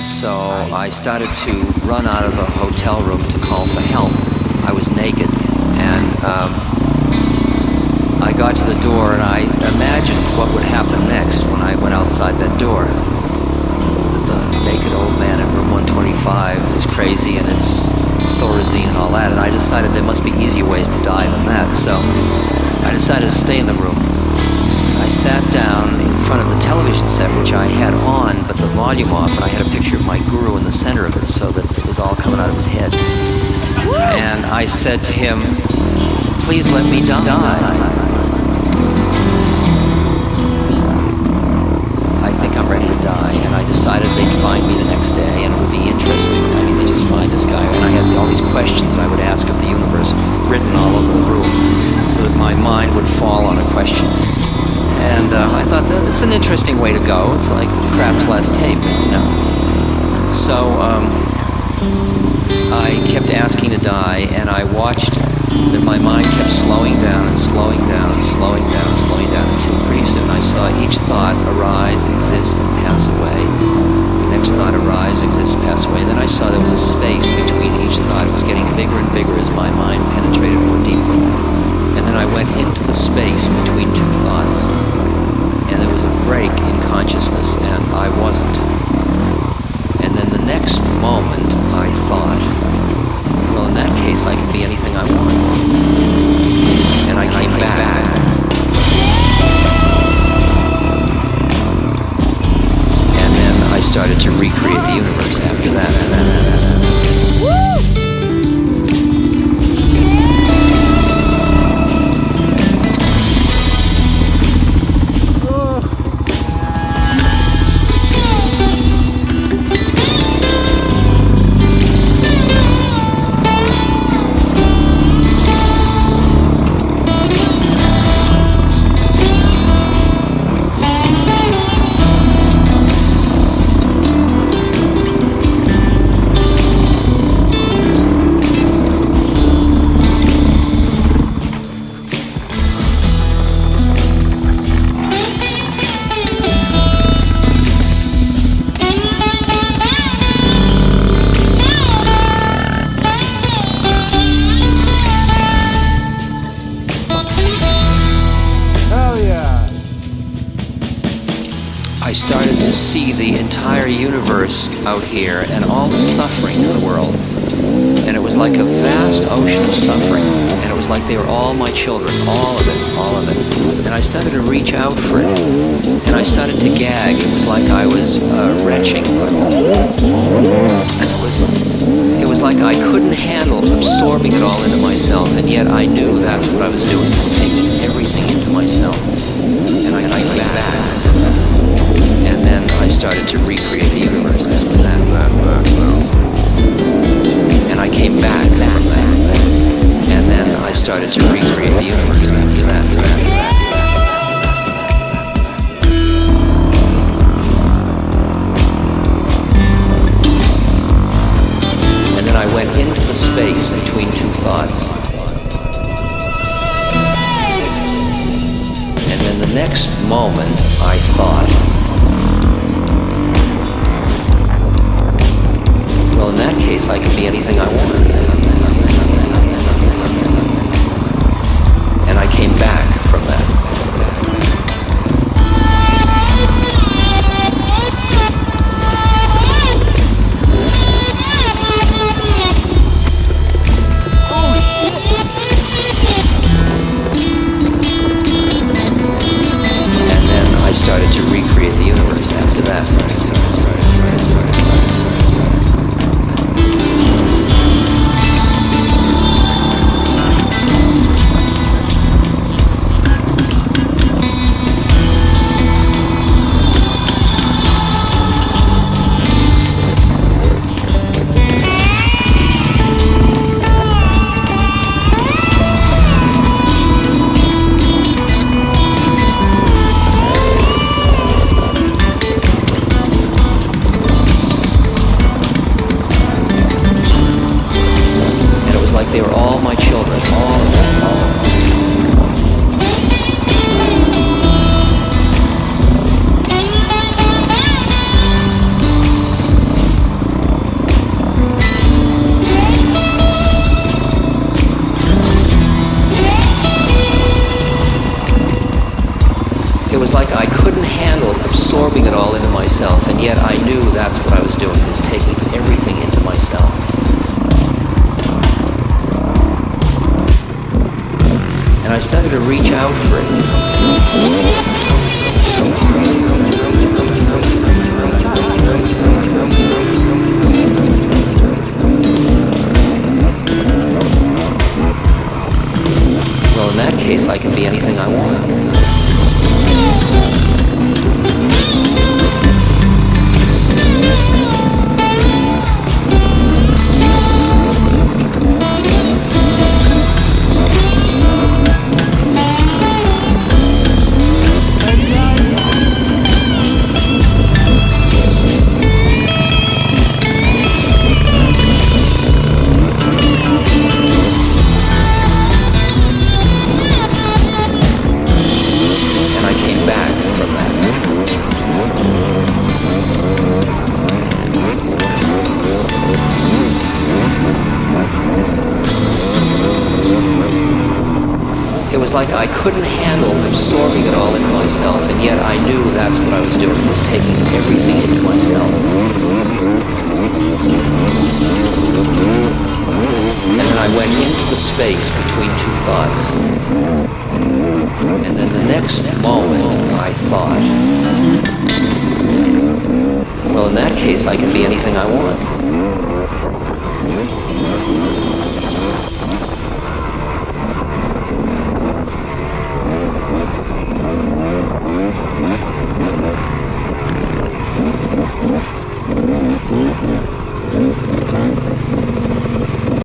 so I started to run out of the hotel room to call for help. I was naked, and I got to the door, and I imagined what would happen next when I went outside that door. The naked old man in room 125 is crazy, and it's Thorazine and all that, and I decided there must be easier ways to die than that, so I decided to stay in the room. I sat down in front of the television set, which I had on, but the volume off, and I had a picture of my guru in the center of it so that it was all coming out of his head. And I said to him, "Please let me die. I think I'm ready to die." And I decided they'd find me the next day, and it would be interesting. I mean, they just find this guy. And I had all these questions I would ask of the universe written all over the room so that my mind would fall on a question. And I thought that it's an interesting way to go. It's like craps last tape, you know. So I kept asking to die, and I watched that my mind kept slowing down and slowing down and slowing down and slowing down until pretty soon I saw each thought arise, exist, and pass away. The next thought arise, exist, pass away. Then I saw there was a space between each thought. It was getting bigger and bigger as my mind penetrated more deeply. And then I went into the space between two thoughts. And there was a break in consciousness, and I wasn't. And then the next moment, I thought, well, in that case, I can be anything I want. And I came back. And then I started to recreate the universe after that. I started to see the entire universe out here and all the suffering in the world. And it was like a vast ocean of suffering. And it was like they were all my children, all of it, all of it. And I started to reach out for it. And I started to gag. It was like I was retching. And it was like I couldn't handle absorbing it all into myself. And yet I knew that's what I was doing, was taking everything into myself. And I came back. And then I started to recreate the universe after that. And I came back from that. And then I started to recreate the universe after that. And then I went into the space between two thoughts. And then the next moment I thought, well, in that case, I can be anything I want. And I came back from that. And then I started to recreate the universe after that. knew that's what I was doing, is taking everything into myself. And I started to reach out for it. Well, in that case, I can be anything I want. It was like I couldn't handle absorbing it all into myself, and yet I knew that's what I was doing, was taking everything into myself. And then I went into the space between two thoughts. And then the next moment I thought, well, in that case, I can be anything I want.